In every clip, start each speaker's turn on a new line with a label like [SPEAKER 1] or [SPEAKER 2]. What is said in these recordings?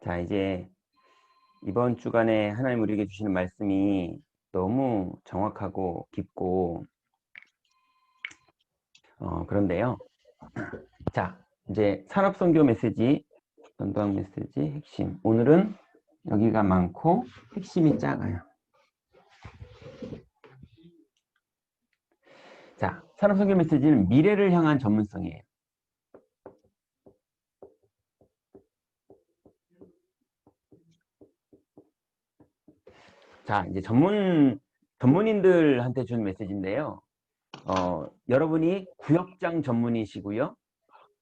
[SPEAKER 1] 자, 이제 이번 주간에 하나님 우리에게 주시는 말씀이 너무 정확하고 깊고, 그런데요. 자, 이제 산업선교 메시지, 전도학 메시지 핵심. 오늘은 여기가 많고 핵심이 작아요. 자, 산업선교 메시지는 미래를 향한 전문성이에요. 자, 이제 전문인들한테 준 메시지인데요. 여러분이 구역장 전문이시고요.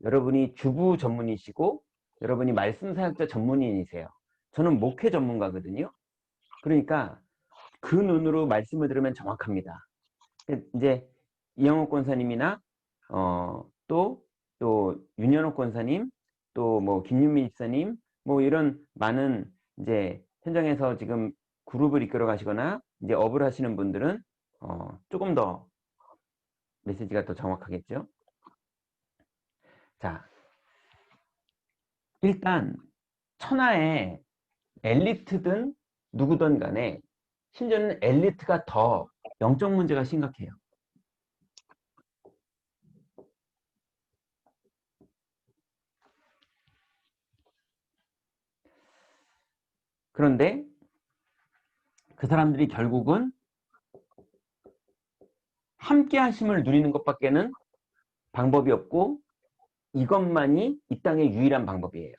[SPEAKER 1] 여러분이 주부 전문이시고, 여러분이 말씀 사역자 전문인이세요. 저는 목회 전문가거든요. 그러니까 그 눈으로 말씀을 들으면 정확합니다. 이제 이영옥 권사님이나 또 윤현옥 권사님, 또 뭐 김윤미 집사님, 뭐 이런 많은 이제 현장에서 지금 그룹을 이끌어 가시거나 이제 업을 하시는 분들은 조금 더 메시지가 더 정확하겠죠. 자, 일단 천하의 엘리트든 누구든 간에 심지어는 엘리트가 더 영적 문제가 심각해요. 그런데 그 사람들이 결국은 함께 하심을 누리는 것밖에는 방법이 없고 이것만이 이 땅의 유일한 방법이에요.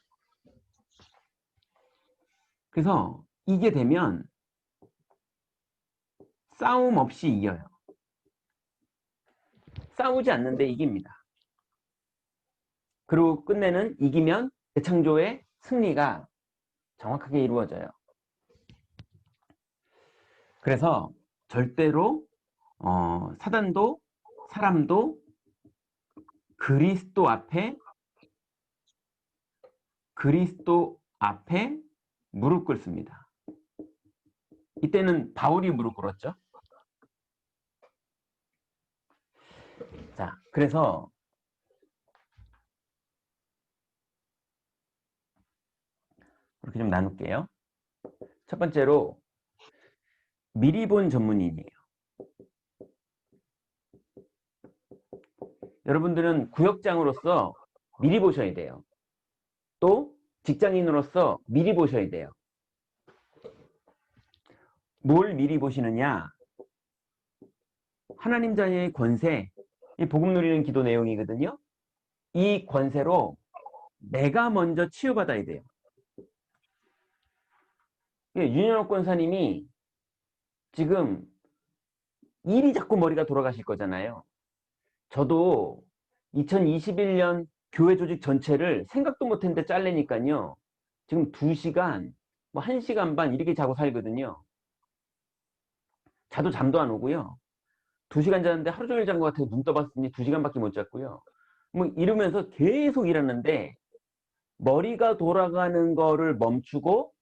[SPEAKER 1] 그래서 이게 되면 싸움 없이 이겨요. 싸우지 않는데 이깁니다. 그리고 끝내는 이기면 대창조의 승리가 정확하게 이루어져요. 그래서 절대로 사단도 사람도 그리스도 앞에 무릎 꿇습니다. 이때는 바울이 무릎 꿇었죠. 자, 그래서 그렇게 좀 나눌게요. 첫 번째로 미리 본 전문인이에요. 여러분들은 구역장으로서 미리 보셔야 돼요. 또 직장인으로서 미리 보셔야 돼요. 뭘 미리 보시느냐? 하나님 자녀의 권세, 이 복음 누리는 기도 내용이거든요. 이 권세로 내가 먼저 치유받아야 돼요. 윤현옥 권사님이 지금 일이 자꾸 머리가 돌아가실 거잖아요. 저도 2021년 교회 조직 전체를 생각도 못했는데 잘래니까요. 지금 2시간, 뭐 1시간 반 이렇게 자고 살거든요. 자도 잠도 안 오고요. 2시간 자는데 하루 종일 잔 것 같아서 눈 떠봤더니 2시간밖에 못 잤고요. 뭐 이러면서 계속 일하는데 머리가 돌아가는 거를 멈추고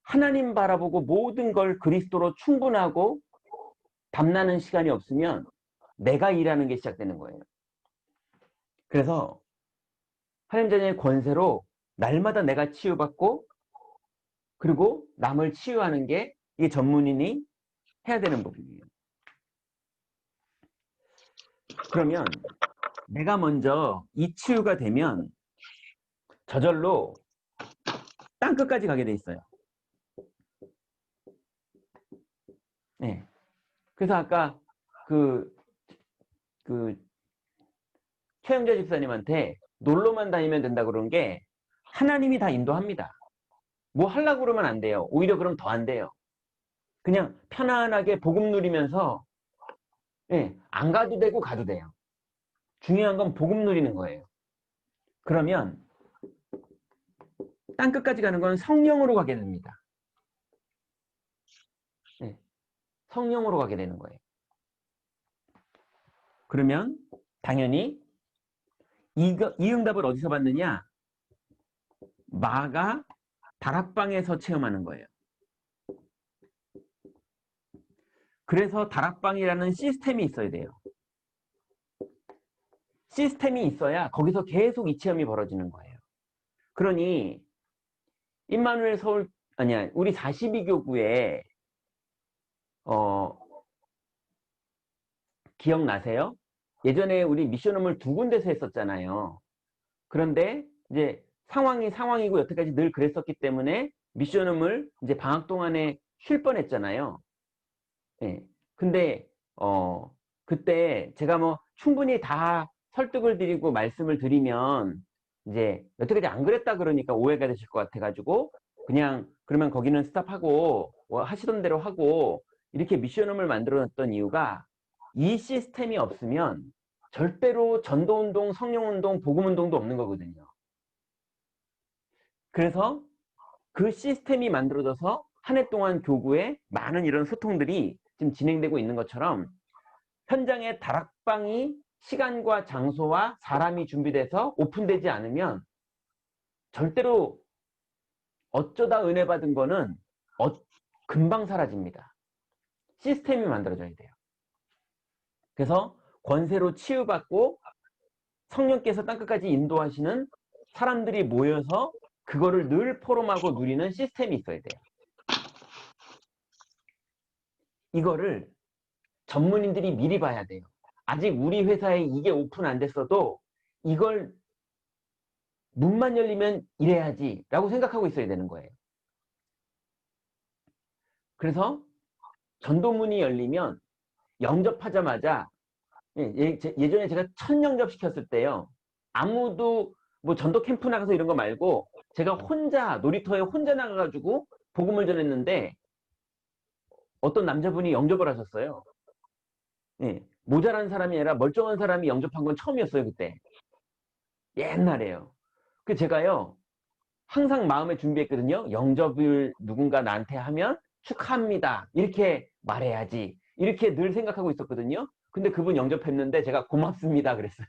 [SPEAKER 1] 하나님 바라보고 모든 걸 그리스도로 충분하고 담나는 시간이 없으면 내가 일하는 게 시작되는 거예요. 그래서 하나님 자녀의 권세로 날마다 내가 치유받고 그리고 남을 치유하는 게 이게 전문인이 해야 되는 부분이에요. 그러면 내가 먼저 이 치유가 되면 저절로 땅끝까지 가게 돼 있어요. 네. 그래서 아까 그 최영재 집사님한테 놀러만 다니면 된다 그런 게 하나님이 다 인도합니다. 뭐 하려고 그러면 안 돼요. 오히려 그럼 더 안 돼요. 그냥 편안하게 복음 누리면서 안 가도 되고 가도 돼요. 중요한 건 복음 누리는 거예요. 그러면 땅끝까지 가는 건 성령으로 가게 됩니다. 성령으로 가게 되는 거예요. 그러면 당연히 이 응답을 어디서 받느냐? 마가 다락방에서 체험하는 거예요. 그래서 다락방이라는 시스템이 있어야 돼요. 시스템이 있어야 거기서 계속 이 체험이 벌어지는 거예요. 그러니 임마누엘 서울, 아니야, 우리 42교구에, 기억나세요? 예전에 우리 미션홈을 두 군데서 했었잖아요. 그런데 이제 상황이 상황이고 여태까지 늘 그랬었기 때문에 미션홈을 이제 방학 동안에 쉴 뻔했잖아요. 예. 근데 그때 제가 뭐 충분히 다 설득을 드리고 말씀을 드리면 이제 여태까지 안 그랬다 그러니까 오해가 되실 것 같아가지고 그냥 그러면 거기는 스탑하고 하시던 대로 하고 이렇게 미션홈을 만들어 놨던 이유가 이 시스템이 없으면 절대로 전도운동, 성령운동, 복음운동도 없는 거거든요. 그래서 그 시스템이 만들어져서 한 해 동안 교구에 많은 이런 소통들이 지금 진행되고 있는 것처럼 현장에 다락방이 시간과 장소와 사람이 준비돼서 오픈되지 않으면 절대로 어쩌다 은혜 받은 거는 금방 사라집니다. 시스템이 만들어져야 돼요. 그래서 권세로 치유받고 성령께서 땅끝까지 인도하시는 사람들이 모여서 그거를 늘 포럼하고 누리는 시스템이 있어야 돼요. 이거를 전문인들이 미리 봐야 돼요. 아직 우리 회사에 이게 오픈 안 됐어도 이걸 문만 열리면 이래야지 라고 생각하고 있어야 되는 거예요. 그래서 전도문이 열리면 영접하자마자 예전에 제가 첫 영접 시켰을 때요. 아무도 뭐 전도 캠프 나가서 이런 거 말고 제가 혼자 놀이터에 혼자 나가가지고 복음을 전했는데 어떤 남자분이 영접을 하셨어요. 예, 모자란 사람이 아니라 멀쩡한 사람이 영접한 건 처음이었어요. 그때 옛날에요. 그 제가요 항상 마음에 준비했거든요. 영접을 누군가 나한테 하면 축하합니다. 이렇게 말해야지. 이렇게 늘 생각하고 있었거든요. 근데 그분 영접했는데 제가 고맙습니다. 그랬어요.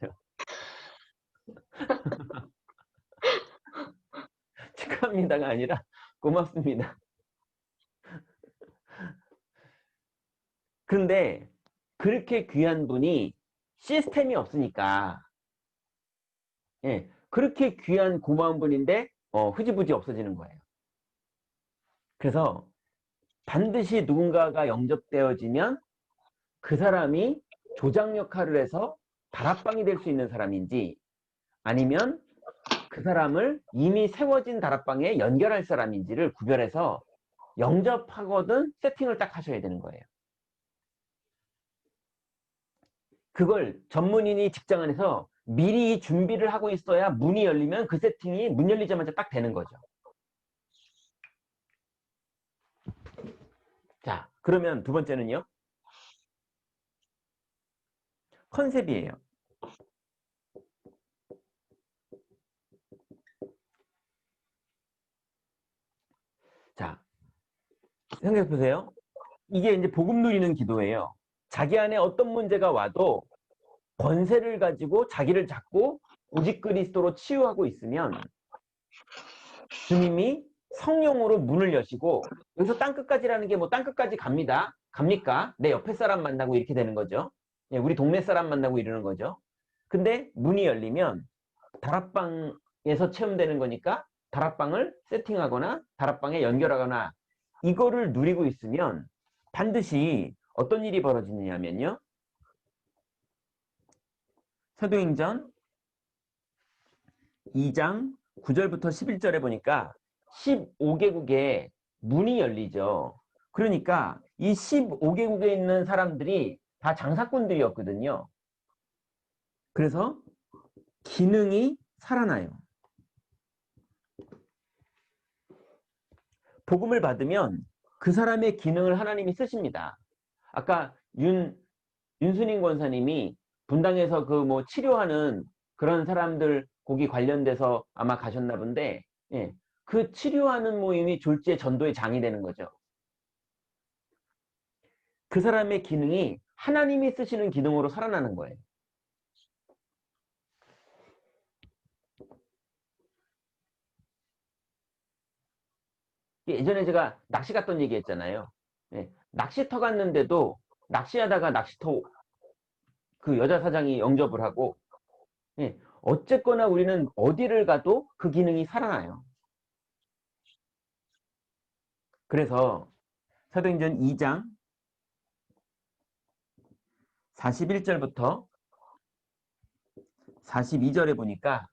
[SPEAKER 1] 축하합니다가 아니라 고맙습니다. 근데 그렇게 귀한 분이 시스템이 없으니까 예, 그렇게 귀한 고마운 분인데 흐지부지 없어지는 거예요. 그래서 반드시 누군가가 영접되어지면 그 사람이 조장 역할을 해서 다락방이 될 수 있는 사람인지 아니면 그 사람을 이미 세워진 다락방에 연결할 사람인지를 구별해서 영접하거든 세팅을 딱 하셔야 되는 거예요. 그걸 전문인이 직장 안에서 미리 준비를 하고 있어야 문이 열리면 그 세팅이 문 열리자마자 딱 되는 거죠. 자, 그러면 두 번째는요. 컨셉이에요. 자, 생각해 보세요. 이게 이제 복음 누리는 기도예요. 자기 안에 어떤 문제가 와도 권세를 가지고 자기를 잡고 오직 그리스도로 치유하고 있으면 주님이 성령으로 문을 여시고 여기서 땅끝까지라는 게 뭐 땅끝까지 갑니까? 내 옆에 사람 만나고 이렇게 되는 거죠. 우리 동네 사람 만나고 이러는 거죠. 근데 문이 열리면 다락방에서 체험되는 거니까 다락방을 세팅하거나 다락방에 연결하거나 이거를 누리고 있으면 반드시 어떤 일이 벌어지느냐면요. 사도행전 2장 9절부터 11절에 보니까 15개국에 문이 열리죠. 그러니까 이 15개국에 있는 사람들이 다 장사꾼들이었거든요. 그래서 기능이 살아나요. 복음을 받으면 그 사람의 기능을 하나님이 쓰십니다. 아까 윤순인 권사님이 분당에서 그 뭐 치료하는 그런 사람들 거기 관련돼서 아마 가셨나 본데, 예, 그 치료하는 모임이 졸지에 전도의 장이 되는 거죠. 그 사람의 기능이 하나님이 쓰시는 기능으로 살아나는 거예요. 예전에 제가 낚시 갔던 얘기 했잖아요. 예, 낚시터 갔는데도 낚시하다가 낚시터 그 여자 사장이 영접을 하고, 예, 어쨌거나 우리는 어디를 가도 그 기능이 살아나요. 그래서 사도행전 2장 41절부터 42절에 보니까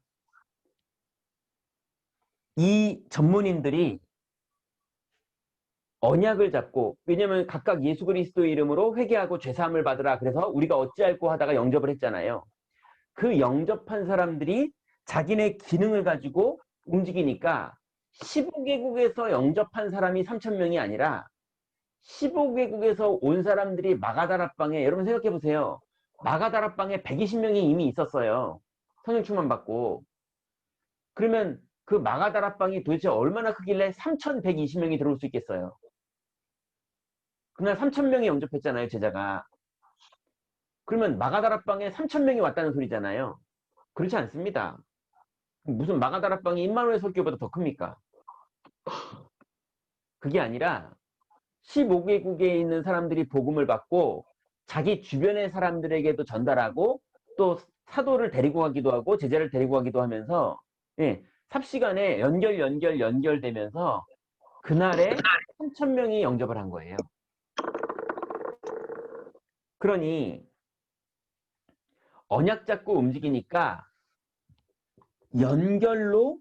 [SPEAKER 1] 이 전문인들이 언약을 잡고, 왜냐면 각각 예수 그리스도의 이름으로 회개하고 죄사함을 받으라, 그래서 우리가 어찌할꼬 하다가 영접을 했잖아요. 그 영접한 사람들이 자기네 기능을 가지고 움직이니까 15개국에서 영접한 사람이 3,000명이 아니라 15개국에서 온 사람들이 마가다락방에, 여러분 생각해 보세요. 마가다락방에 120명이 이미 있었어요. 성령 충만 받고. 그러면 그 마가다락방이 도대체 얼마나 크길래 3,120명이 들어올 수 있겠어요? 그날 3,000명이 영접했잖아요, 제자가. 그러면 마가다락방에 3,000명이 왔다는 소리잖아요. 그렇지 않습니다. 무슨 마가다락방이 임마누엘 설교보다 더 큽니까? 그게 아니라 15개국에 있는 사람들이 복음을 받고 자기 주변의 사람들에게도 전달하고 또 사도를 데리고 가기도 하고 제자를 데리고 가기도 하면서, 예, 삽시간에 연결되면서 그날에 3,000명이 영접을 한 거예요. 그러니 언약 잡고 움직이니까 연결로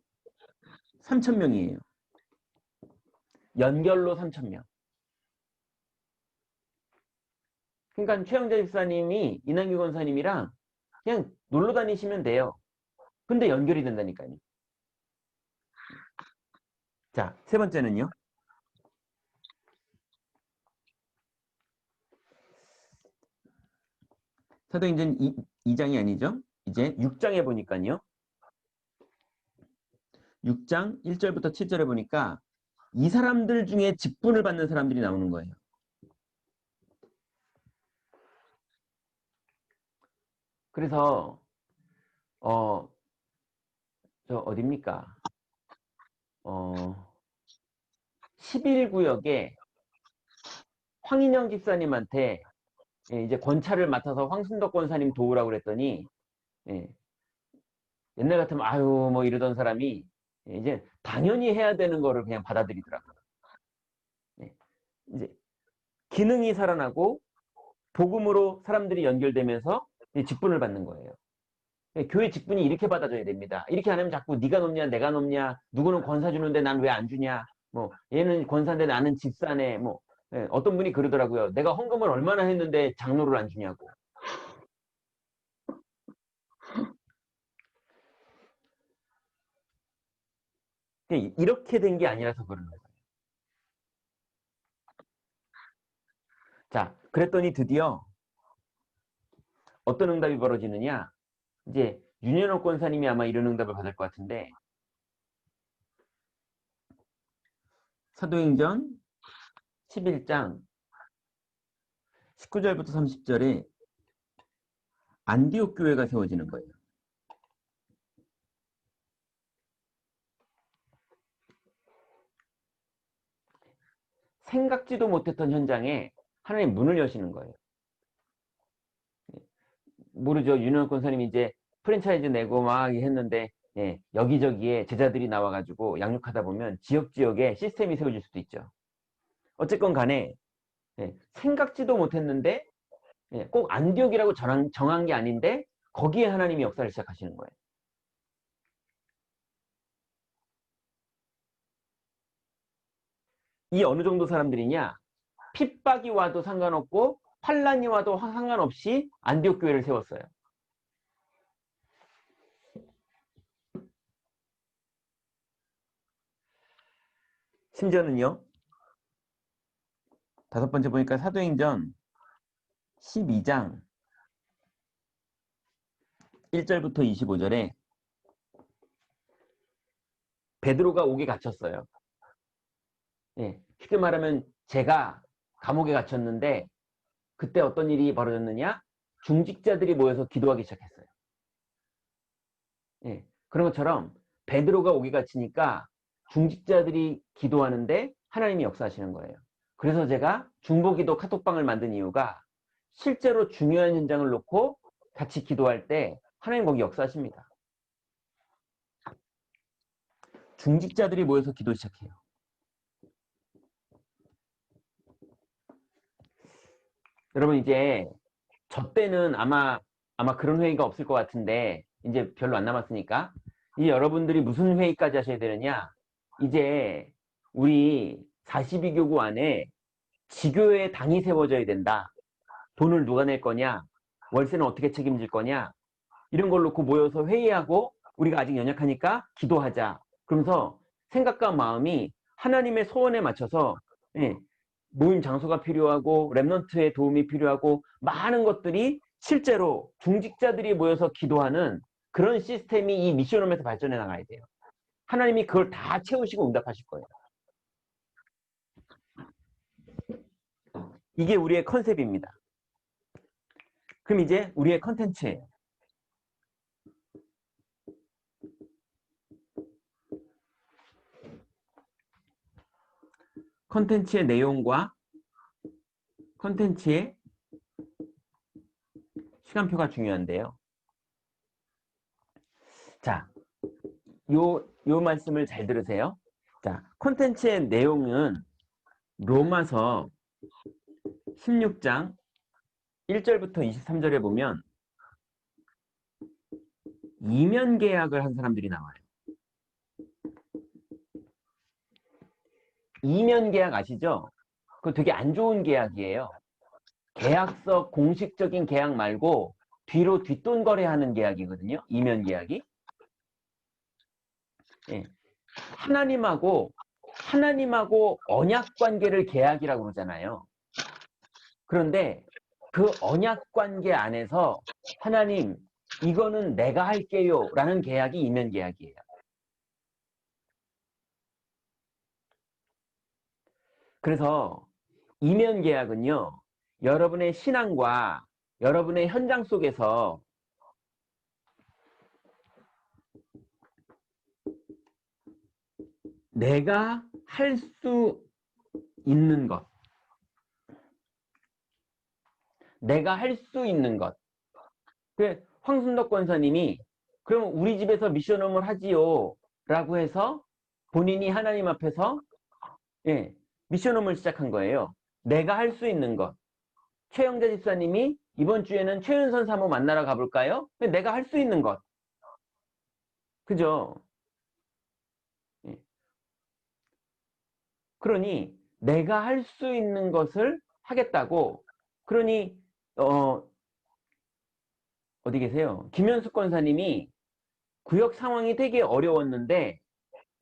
[SPEAKER 1] 3,000명이에요. 연결로 3,000명. 그러니까 최영재 집사님이 이난규 권사님이랑 그냥 놀러 다니시면 돼요. 근데 연결이 된다니까요. 자, 세 번째는요. 사도행전 2장이 아니죠. 이제 6장에 보니까요. 6장 1절부터 7절에 보니까 이 사람들 중에 직분을 받는 사람들이 나오는 거예요. 그래서 저 어딥니까? 11구역에 황인영 집사님한테, 예, 이제 권차를 맡아서 황순덕 권사님 도우라고 그랬더니, 예, 옛날 같으면 아유 뭐 이러던 사람이, 예, 이제 당연히 해야 되는 거를 그냥 받아들이더라고요. 예, 이제 기능이 살아나고 복음으로 사람들이 연결되면서 직분을 받는 거예요. 예, 교회 직분이 이렇게 받아줘야 됩니다. 이렇게 안 하면 자꾸 네가 높냐 내가 높냐, 누구는 권사 주는데 난 왜 안 주냐, 뭐 얘는 권사인데 나는 집사네, 뭐, 예, 어떤 분이 그러더라고요. 내가 헌금을 얼마나 했는데 장로를 안 주냐고. 이렇게 된 게 아니라서 그러는 거예요. 자, 그랬더니 드디어 어떤 응답이 벌어지느냐. 이제 윤현옥 권사님이 아마 이런 응답을 받을 것 같은데, 사도행전 11장 19절부터 30절에 안디옥 교회가 세워지는 거예요. 생각지도 못했던 현장에 하나님 문을 여시는 거예요. 모르죠. 윤현옥 권사님이 이제 프랜차이즈 내고 막 했는데, 예, 여기저기에 제자들이 나와가지고 양육하다 보면 지역지역에 시스템이 세워질 수도 있죠. 어쨌건 간에, 예, 생각지도 못했는데, 예, 꼭 안디옥이라고 정한 게 아닌데 거기에 하나님이 역사를 시작하시는 거예요. 이 어느 정도 사람들이냐? 핍박이 와도 상관없고 환란이 와도 상관없이 안디옥 교회를 세웠어요. 심지어는요. 다섯 번째 보니까 사도행전 12장 1절부터 25절에 베드로가 옥에 갇혔어요. 예, 쉽게 말하면 제가 감옥에 갇혔는데 그때 어떤 일이 벌어졌느냐? 중직자들이 모여서 기도하기 시작했어요. 예, 그런 것처럼 베드로가 옥에 갇히니까 중직자들이 기도하는데 하나님이 역사하시는 거예요. 그래서 제가 중보기도 카톡방을 만든 이유가 실제로 중요한 현장을 놓고 같이 기도할 때 하나님 거기 역사하십니다. 중직자들이 모여서 기도 시작해요. 여러분 이제 저 때는 아마 그런 회의가 없을 것 같은데 이제 별로 안 남았으니까 이 여러분들이 무슨 회의까지 하셔야 되느냐? 이제 우리 42교구 안에 지교회 당이 세워져야 된다. 돈을 누가 낼 거냐? 월세는 어떻게 책임질 거냐? 이런 걸 놓고 모여서 회의하고 우리가 아직 연약하니까 기도하자. 그러면서 생각과 마음이 하나님의 소원에 맞춰서 예, 모임 장소가 필요하고 랩넌트의 도움이 필요하고 많은 것들이 실제로 중직자들이 모여서 기도하는 그런 시스템이 이 미션홈에서 발전해 나가야 돼요. 하나님이 그걸 다 채우시고 응답하실 거예요. 이게 우리의 컨셉입니다. 그럼 이제 우리의 컨텐츠예요. 컨텐츠의 내용과 컨텐츠의 시간표가 중요한데요. 자, 요 말씀을 잘 들으세요. 자, 컨텐츠의 내용은 로마서 16장 1절부터 23절에 보면 이면 계약을 한 사람들이 나와요. 이면 계약 아시죠? 그거 되게 안 좋은 계약이에요. 계약서 공식적인 계약 말고 뒤로 뒷돈 거래하는 계약이거든요. 이면 계약이. 예. 하나님하고 언약 관계를 계약이라고 그러잖아요. 그런데 그 언약 관계 안에서 하나님 이거는 내가 할게요 라는 계약이 이면 계약이에요. 그래서 이면 계약은요, 여러분의 신앙과 여러분의 현장 속에서 내가 할 수 있는 것, 내가 할 수 있는 것. 그 황순덕 권사님이 그럼 우리 집에서 미션홈을 하지요 라고 해서 본인이 하나님 앞에서 예, 미션홈을 시작한 거예요. 내가 할 수 있는 것. 최영자 집사님이 이번 주에는 최윤선 사모 만나러 가볼까요? 내가 할 수 있는 것. 그죠? 예. 그러니 내가 할 수 있는 것을 하겠다고. 그러니 어디 계세요? 김현숙 권사님이 구역 상황이 되게 어려웠는데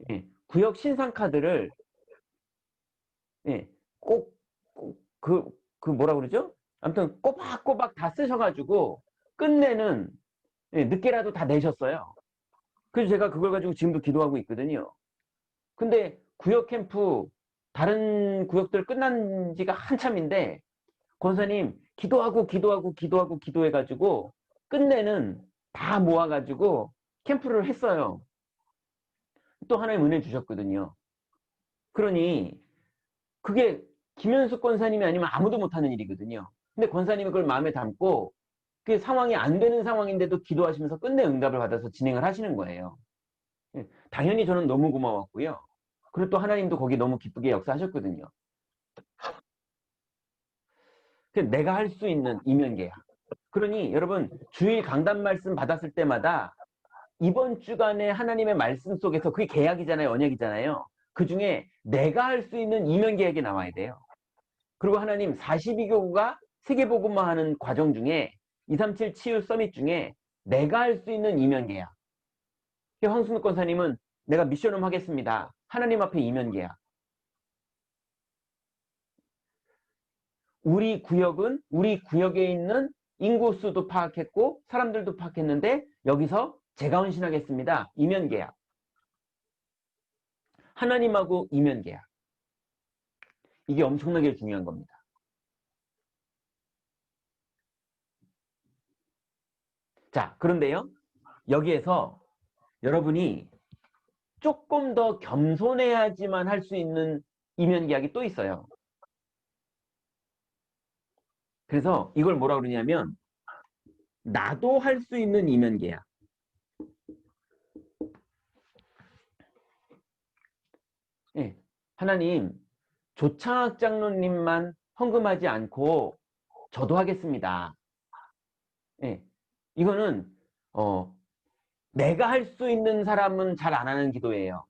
[SPEAKER 1] 예, 구역 신상 카드를 예, 그 뭐라 그러죠? 아무튼 꼬박꼬박 다 쓰셔가지고 끝내는 예, 늦게라도 다 내셨어요. 그래서 제가 그걸 가지고 지금도 기도하고 있거든요. 근데 구역 캠프 다른 구역들 끝난 지가 한참인데 권사님 기도하고 기도해가지고 끝내는 다 모아가지고 캠프를 했어요. 또 하나님 은혜 주셨거든요. 그러니 그게 김현숙 권사님이 아니면 아무도 못하는 일이거든요. 근데 권사님이 그걸 마음에 담고 그 상황이 안 되는 상황인데도 기도하시면서 끝내 응답을 받아서 진행을 하시는 거예요. 예, 당연히 저는 너무 고마웠고요. 그리고 또 하나님도 거기 너무 기쁘게 역사하셨거든요. 내가 할 수 있는 이면계약. 그러니 여러분 주일 강단 말씀 받았을 때마다 이번 주간의 하나님의 말씀 속에서 그게 계약이잖아요. 언약이잖아요. 그 중에 내가 할 수 있는 이면계약이 나와야 돼요. 그리고 하나님 42교구가 세계복음화하는 과정 중에 237 치유 서밋 중에 내가 할 수 있는 이면계약. 황순욱 권사님은 내가 미션홈 하겠습니다. 하나님 앞에 이면계약. 우리 구역은 우리 구역에 있는 인구수도 파악했고 사람들도 파악했는데 여기서 제가 헌신하겠습니다. 이면계약. 하나님하고 이면계약. 이게 엄청나게 중요한 겁니다. 자, 그런데요. 여기에서 여러분이 조금 더 겸손해야지만 할 수 있는 이면계약이 또 있어요. 그래서 이걸 뭐라 그러냐면 나도 할 수 있는 이면계약. 예, 하나님 조창학 장로님만 헌금하지 않고 저도 하겠습니다. 예. 이거는 내가 할 수 있는 사람은 잘 안 하는 기도예요.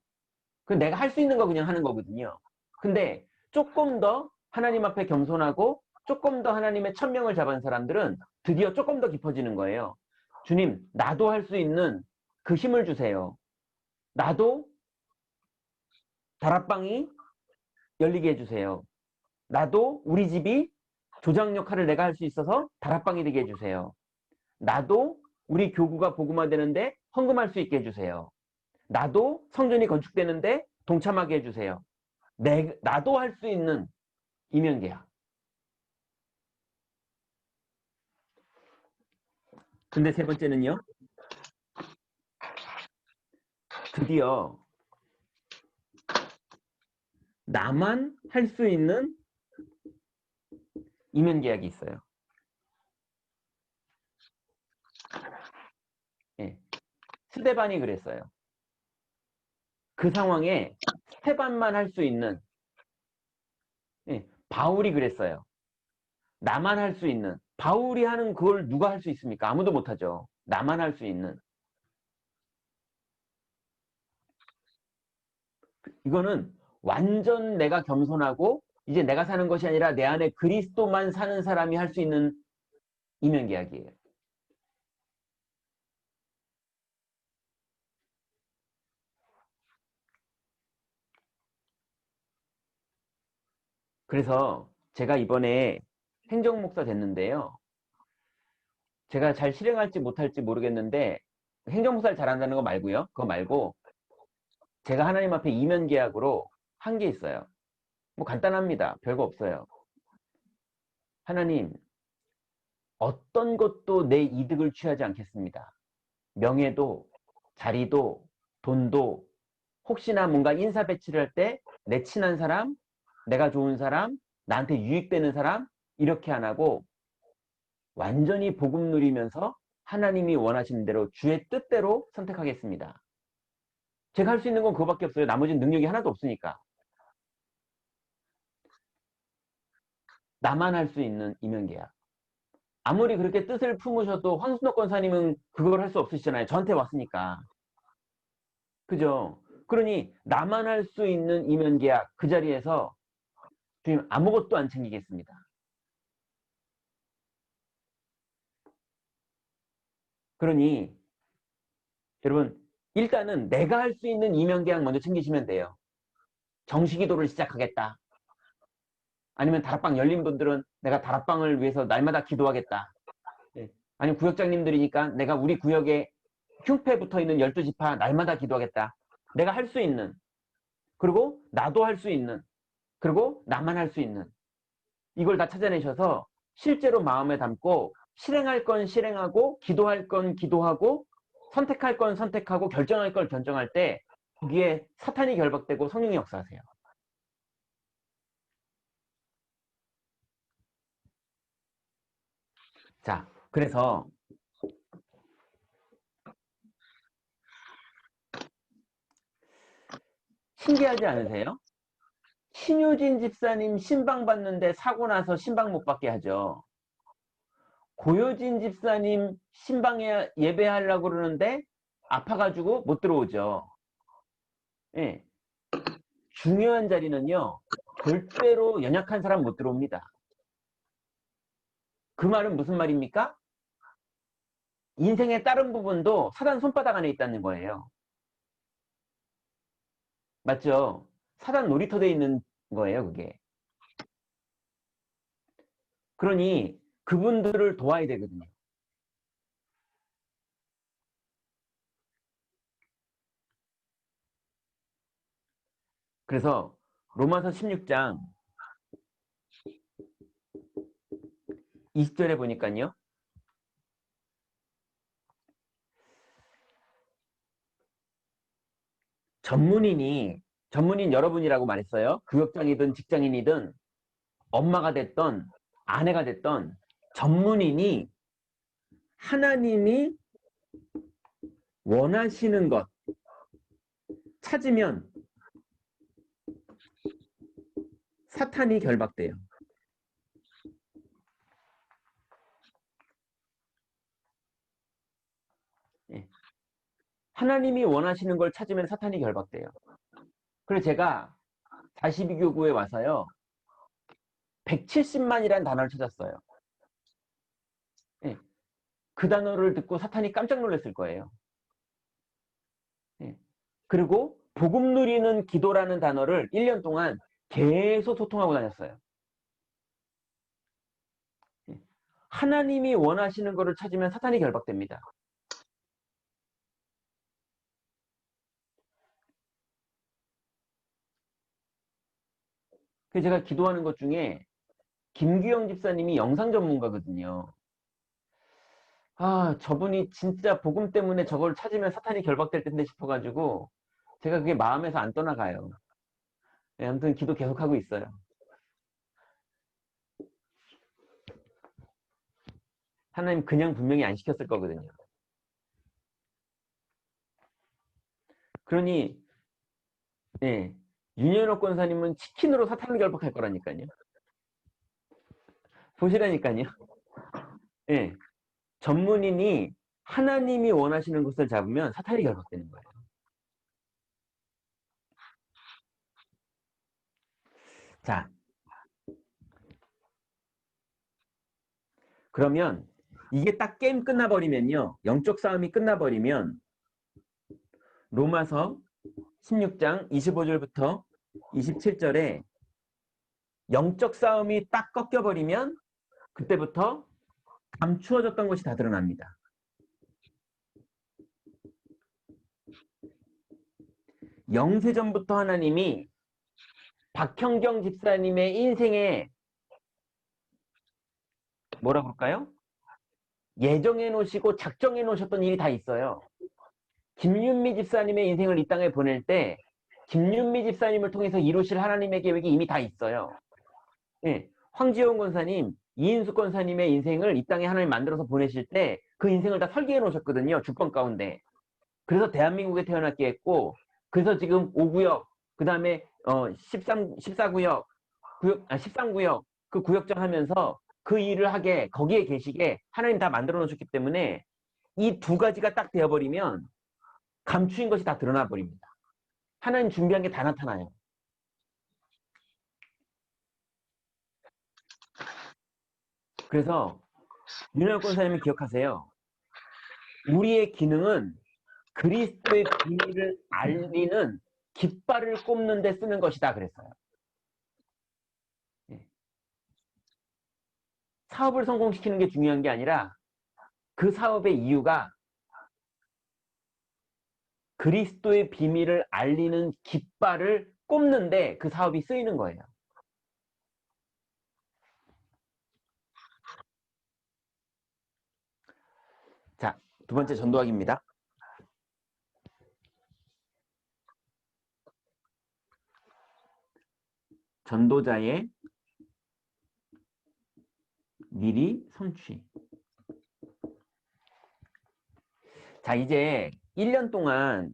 [SPEAKER 1] 그 내가 할 수 있는 거 그냥 하는 거거든요. 근데 조금 더 하나님 앞에 겸손하고 조금 더 하나님의 천명을 잡은 사람들은 드디어 조금 더 깊어지는 거예요. 주님, 나도 할 수 있는 그 힘을 주세요. 나도 다락방이 열리게 해주세요. 나도 우리 집이 조장 역할을 내가 할 수 있어서 다락방이 되게 해주세요. 나도 우리 교구가 복음화되는데 헌금할 수 있게 해주세요. 나도 성전이 건축되는데 동참하게 해주세요. 나도 할 수 있는 이면계약. 근데 세 번째는요. 드디어 나만 할 수 있는 이면계약이 있어요. 예. 스데반이 그랬어요. 그 상황에 스테반만 할 수 있는, 예. 바울이 그랬어요. 나만 할 수 있는. 바울이 하는 그걸 누가 할 수 있습니까? 아무도 못하죠. 나만 할 수 있는. 이거는 완전 내가 겸손하고 이제 내가 사는 것이 아니라 내 안에 그리스도만 사는 사람이 할 수 있는 이면계약이에요. 그래서 제가 이번에 행정목사 됐는데요. 제가 잘 실행할지 못할지 모르겠는데 행정목사를 잘한다는 거 말고요. 그거 말고 제가 하나님 앞에 이면계약으로 한 게 있어요. 뭐 간단합니다. 별거 없어요. 하나님, 어떤 것도 내 이득을 취하지 않겠습니다. 명예도, 자리도, 돈도, 혹시나 뭔가 인사 배치를 할 때 내 친한 사람, 내가 좋은 사람, 나한테 유익되는 사람, 이렇게 안 하고 완전히 복음 누리면서 하나님이 원하시는 대로 주의 뜻대로 선택하겠습니다. 제가 할 수 있는 건 그거밖에 없어요. 나머지는 능력이 하나도 없으니까. 나만 할 수 있는 이면계약. 아무리 그렇게 뜻을 품으셔도 황순덕 권사님은 그걸 할 수 없으시잖아요. 저한테 왔으니까. 그죠? 그러니 나만 할 수 있는 이면계약 그 자리에서 주님 아무것도 안 챙기겠습니다. 그러니 여러분 일단은 내가 할 수 있는 이면계약 먼저 챙기시면 돼요. 정시기도를 시작하겠다. 아니면 다락방 열린 분들은 내가 다락방을 위해서 날마다 기도하겠다. 네. 아니면 구역장님들이니까 내가 우리 구역에 흉패 붙어있는 12지파 날마다 기도하겠다. 내가 할 수 있는, 그리고 나도 할 수 있는, 그리고 나만 할 수 있는 이걸 다 찾아내셔서 실제로 마음에 담고 실행할 건 실행하고 기도할 건 기도하고 선택할 건 선택하고 결정할 걸 결정할 때 거기에 사탄이 결박되고 성령이 역사하세요. 자, 그래서 신기하지 않으세요? 신유진 집사님 신방 받는데 사고 나서 신방 못 받게 하죠. 고효진 집사님 신방에 예배하려고 그러는데 아파가지고 못 들어오죠. 예. 중요한 자리는요, 절대로 연약한 사람 못 들어옵니다. 그 말은 무슨 말입니까? 인생의 다른 부분도 사단 손바닥 안에 있다는 거예요. 맞죠? 사단 놀이터 돼 있는 거예요, 그게. 그러니 그분들을 도와야 되거든요. 그래서 로마서 16장 20절에 보니까요. 전문인 여러분이라고 말했어요. 교역장이든 직장인이든 엄마가 됐던 아내가 됐던 전문인이 하나님이 원하시는 것 찾으면 사탄이 결박돼요. 하나님이 원하시는 걸 찾으면 사탄이 결박돼요. 그래서 제가 42교구에 와서요. 170만이라는 단어를 찾았어요. 예. 그 단어를 듣고 사탄이 깜짝 놀랐을 거예요. 예. 그리고 복음 누리는 기도라는 단어를 1년 동안 계속 소통하고 다녔어요. 예. 하나님이 원하시는 것을 찾으면 사탄이 결박됩니다. 그래서 제가 기도하는 것 중에 김규영 집사님이 영상 전문가거든요. 아, 저분이 진짜 복음 때문에 저걸 찾으면 사탄이 결박될 텐데 싶어가지고 제가 그게 마음에서 안 떠나가요. 네, 아무튼 기도 계속하고 있어요. 하나님 그냥 분명히 안 시켰을 거거든요. 그러니 예, 윤현옥 권사님은 치킨으로 사탄을 결박할 거라니까요. 보시라니까요. 예, 전문인이 하나님이 원하시는 것을 잡으면 사탄이 결박되는 거예요. 자, 그러면 이게 딱 게임 끝나버리면요. 영적 싸움이 끝나버리면 로마서 16장 25절부터 27절에 영적 싸움이 딱 꺾여버리면 그때부터 감추어졌던 것이 다 드러납니다. 영세전부터 하나님이 박형경 집사님의 인생에 뭐라 그럴까요? 예정해 놓으시고 작정해 놓으셨던 일이 다 있어요. 김윤미 집사님의 인생을 이 땅에 보낼 때 김윤미 집사님을 통해서 이루실 하나님의 계획이 이미 다 있어요. 예, 황지영 권사님, 이인숙 권사님의 인생을 이 땅에 하나님 만들어서 보내실 때 그 인생을 다 설계해 놓으셨거든요. 주권 가운데. 그래서 대한민국에 태어났게 했고, 그래서 지금 5구역, 그 다음에 14구역, 13구역, 그 구역장 하면서 그 일을 하게, 거기에 계시게 하나님 다 만들어 놓으셨기 때문에 이 두 가지가 딱 되어버리면 감추인 것이 다 드러나 버립니다. 하나님 준비한 게 다 나타나요. 그래서 윤혁 권사님이 기억하세요. 우리의 기능은 그리스도의 비밀을 알리는 깃발을 꼽는 데 쓰는 것이다 그랬어요. 사업을 성공시키는 게 중요한 게 아니라 그 사업의 이유가 그리스도의 비밀을 알리는 깃발을 꼽는데 그 사업이 쓰이는 거예요. 자, 두 번째 전도학입니다. 전도자의 미리 성취. 자, 이제 1년 동안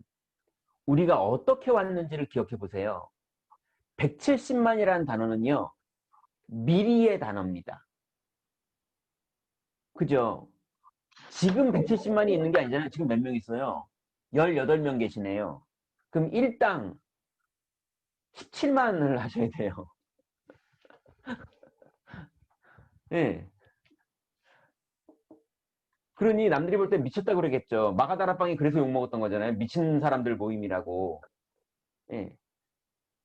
[SPEAKER 1] 우리가 어떻게 왔는지를 기억해 보세요. 170만이라는 단어는요, 미리의 단어입니다. 그죠? 지금 170만이 있는 게 아니잖아요. 지금 몇 명 있어요? 18명 계시네요. 그럼 일당 17만을 하셔야 돼요. 예. 네. 그러니 남들이 볼 때 미쳤다 그러겠죠. 마가다라빵이 그래서 욕먹었던 거잖아요. 미친 사람들 모임이라고. 예.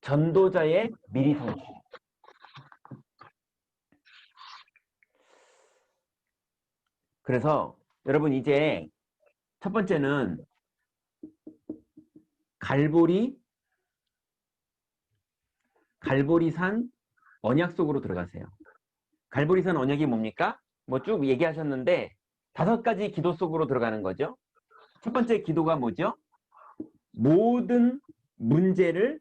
[SPEAKER 1] 전도자의 미리 성취. 그래서 여러분 이제 첫 번째는 갈보리산 언약 속으로 들어가세요. 갈보리산 언약이 뭡니까? 뭐 쭉 얘기하셨는데 5가지 기도 속으로 들어가는 거죠. 첫 번째 기도가 뭐죠? 모든 문제를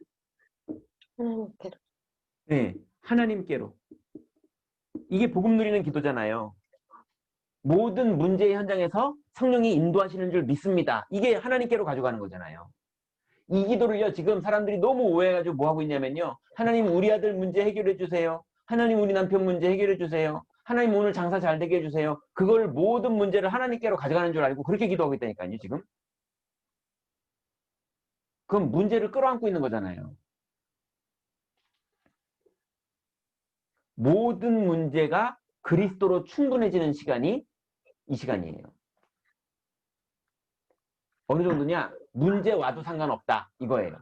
[SPEAKER 2] 하나님께로.
[SPEAKER 1] 네, 하나님께로. 이게 복음 누리는 기도잖아요. 모든 문제의 현장에서 성령이 인도하시는 줄 믿습니다. 이게 하나님께로 가져가는 거잖아요. 이 기도를요, 지금 사람들이 너무 오해해가지고 뭐 하고 있냐면요. 하나님 우리 아들 문제 해결해 주세요. 하나님 우리 남편 문제 해결해 주세요. 하나님 오늘 장사 잘 되게 해주세요. 그걸 모든 문제를 하나님께로 가져가는 줄 알고 그렇게 기도하고 있다니까요, 지금. 그건 문제를 끌어안고 있는 거잖아요. 모든 문제가 그리스도로 충분해지는 시간이 이 시간이에요. 어느 정도냐? 문제 와도 상관없다. 이거예요.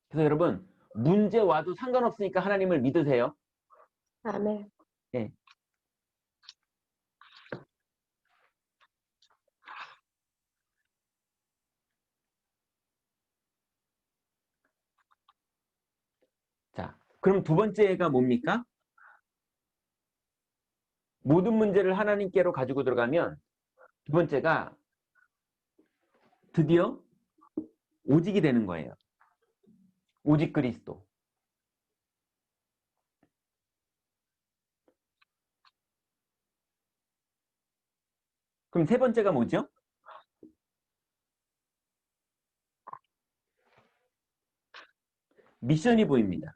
[SPEAKER 1] 그래서 여러분, 문제 와도 상관없으니까 하나님을 믿으세요.
[SPEAKER 2] 아멘.
[SPEAKER 1] 예. 자, 그럼 두 번째가 뭡니까? 모든 문제를 하나님께로 가지고 들어가면 두 번째가 드디어 오직이 되는 거예요. 오직 그리스도. 그럼 세 번째가 뭐죠? 미션이 보입니다.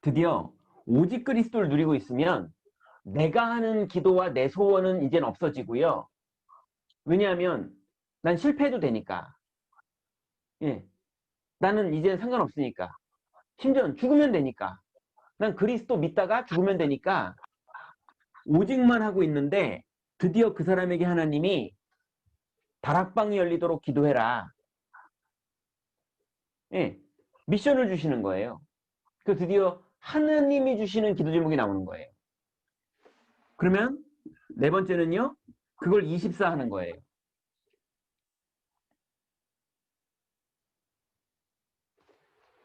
[SPEAKER 1] 드디어 오직 그리스도를 누리고 있으면 내가 하는 기도와 내 소원은 이젠 없어지고요. 왜냐하면 난 실패해도 되니까. 예. 나는 이제 상관없으니까. 심지어 죽으면 되니까. 난 그리스도 믿다가 죽으면 되니까 오직만 하고 있는데 드디어 그 사람에게 하나님이 다락방이 열리도록 기도해라. 예. 미션을 주시는 거예요. 그 드디어 하느님이 주시는 기도 제목이 나오는 거예요. 그러면 네 번째는요. 그걸 24 하는 거예요.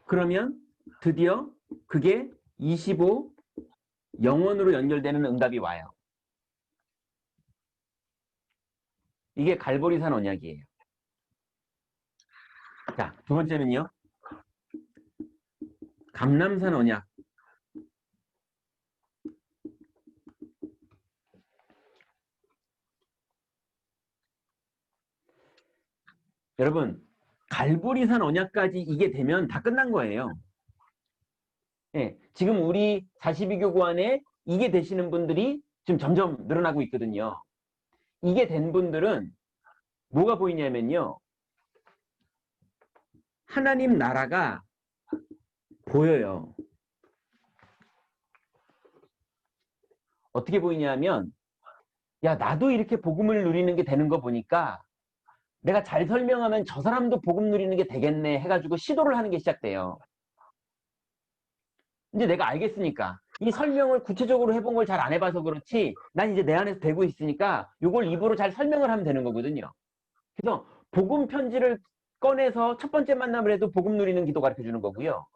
[SPEAKER 1] 그러면 드디어 그게 25 영원으로 연결되는 응답이 와요. 이게 갈보리산 언약이에요. 자, 두 번째는요. 감람산 언약. 여러분, 갈보리산 언약까지 이게 되면 다 끝난 거예요. 예, 지금 우리 42교구 안에 이게 되시는 분들이 지금 점점 늘어나고 있거든요. 이게 된 분들은 뭐가 보이냐면요. 하나님 나라가 보여요. 어떻게 보이냐면, 야, 나도 이렇게 복음을 누리는 게 되는 거 보니까 내가 잘 설명하면 저 사람도 복음 누리는 게 되겠네 해가지고 시도를 하는 게 시작돼요. 이제 내가 알겠으니까. 이 설명을 구체적으로 해본 걸 잘 안 해봐서 그렇지, 난 이제 내 안에서 되고 있으니까 이걸 입으로 잘 설명을 하면 되는 거거든요. 그래서 복음 편지를 꺼내서 첫 번째 만남을 해도 복음 누리는 기도 가르쳐 주는 거고요.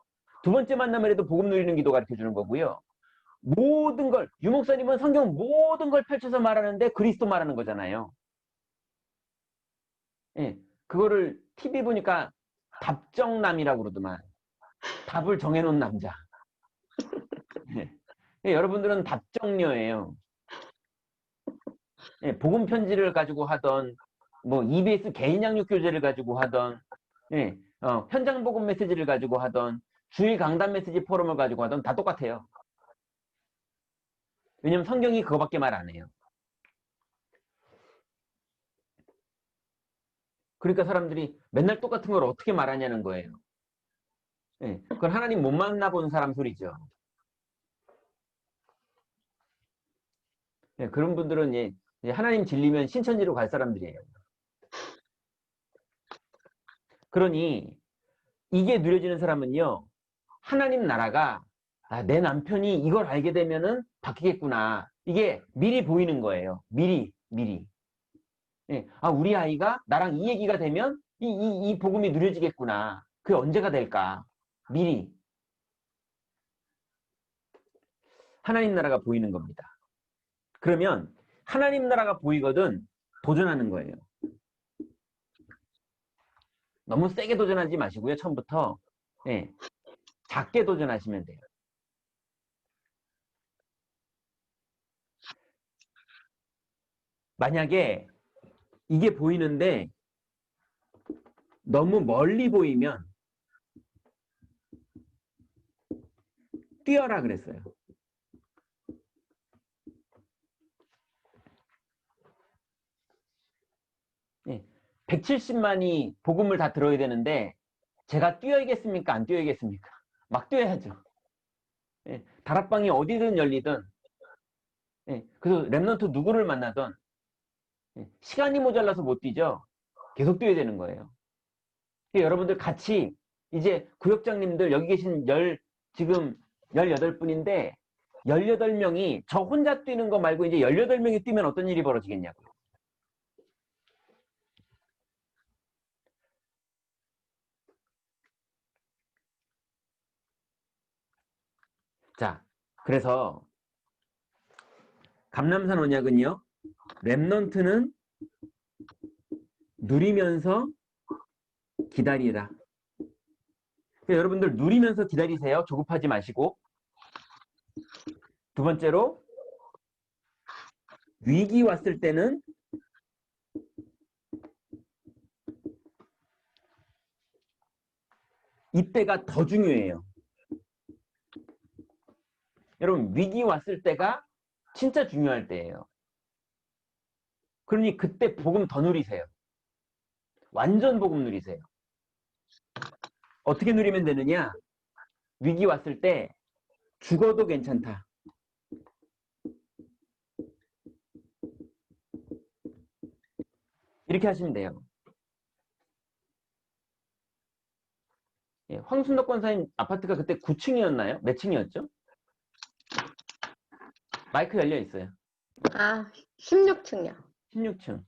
[SPEAKER 1] 두 번째 만남을 해도 복음 누리는 기도 가르쳐 주는 거고요. 모든 걸, 유 목사님은 성경 모든 걸 펼쳐서 말하는데 그리스도 말하는 거잖아요. 예, 그거를 TV 보니까 답정남이라고 그러더만. 답을 정해놓은 남자. 예. 예, 여러분들은 답정녀예요. 예, 복음 편지를 가지고 하던, 뭐 EBS 개인 양육 교재를 가지고 하던, 예, 현장 복음 메시지를 가지고 하던, 주일 강단 메시지 포럼을 가지고 하던 다 똑같아요. 왜냐면 성경이 그거밖에 말 안 해요. 그러니까 사람들이 맨날 똑같은 걸 어떻게 말하냐는 거예요. 예, 그건 하나님 못 만나본 사람 소리죠. 예, 그런 분들은 예, 하나님 질리면 신천지로 갈 사람들이에요. 그러니 이게 누려지는 사람은요. 하나님 나라가 내 남편이 이걸 알게 되면은 바뀌겠구나. 이게 미리 보이는 거예요. 미리. 예, 우리 아이가 나랑 이 얘기가 되면 이 복음이 누려지겠구나. 그게 언제가 될까? 미리. 하나님 나라가 보이는 겁니다. 그러면 하나님 나라가 보이거든 도전하는 거예요. 너무 세게 도전하지 마시고요. 처음부터. 예, 작게 도전하시면 돼요. 만약에 이게 보이는데 너무 멀리 보이면 뛰어라 그랬어요. 170만이 복음을 다 들어야 되는데 제가 뛰어야겠습니까? 안 뛰어야겠습니까? 막 뛰어야죠. 예, 다락방이 어디든 열리든, 예, 그래서 랩넌트 누구를 만나든, 예, 시간이 모자라서 못 뛰죠. 계속 뛰어야 되는 거예요. 여러분들 같이 이제 구역장님들 여기 계신 지금 18분인데 18명이 저 혼자 뛰는 거 말고 이제 18명이 뛰면 어떤 일이 벌어지겠냐고요. 자, 그래서 감람산 언약은요. 랩넌트는 누리면서 기다리라. 여러분들 누리면서 기다리세요. 조급하지 마시고. 두 번째로 위기 왔을 때는 이때가 더 중요해요. 여러분 위기 왔을 때가 진짜 중요할 때예요. 그러니 그때 복음 더 누리세요. 완전 복음 누리세요. 어떻게 누리면 되느냐? 위기 왔을 때 죽어도 괜찮다. 이렇게 하시면 돼요. 예, 황순덕 권사님 아파트가 그때 9층이었나요? 몇 층이었죠? 마이크 열려 있어요.
[SPEAKER 2] 아, 16층이요.
[SPEAKER 1] 16층.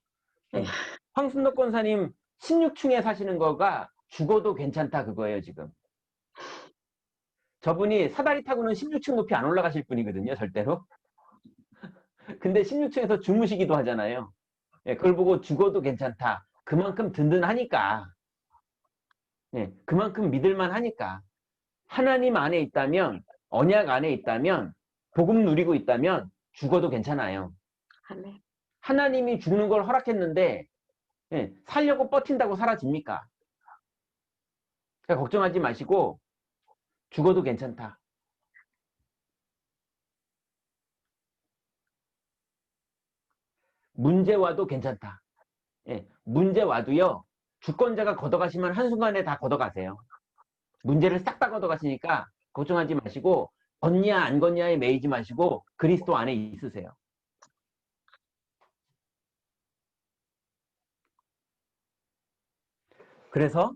[SPEAKER 2] 네.
[SPEAKER 1] 황순덕 권사님 16층에 사시는 거가 죽어도 괜찮다 그거예요, 지금. 저분이 사다리 타고는 16층 높이 안 올라가실 분이거든요, 절대로. 근데 16층에서 주무시기도 하잖아요. 예, 그걸 보고 죽어도 괜찮다. 그만큼 든든하니까. 예, 그만큼 믿을만 하니까. 하나님 안에 있다면, 언약 안에 있다면, 복음 누리고 있다면 죽어도 괜찮아요.
[SPEAKER 2] 아멘.
[SPEAKER 1] 하나님이 죽는 걸 허락했는데 예, 살려고 버틴다고 사라집니까? 그러니까 걱정하지 마시고 죽어도 괜찮다. 문제 와도 괜찮다. 예, 문제 와도요. 주권자가 걷어가시면 한순간에 다 걷어가세요. 문제를 싹 다 걷어가시니까 걱정하지 마시고 걷냐 안 걷냐에 매이지 마시고 그리스도 안에 있으세요. 그래서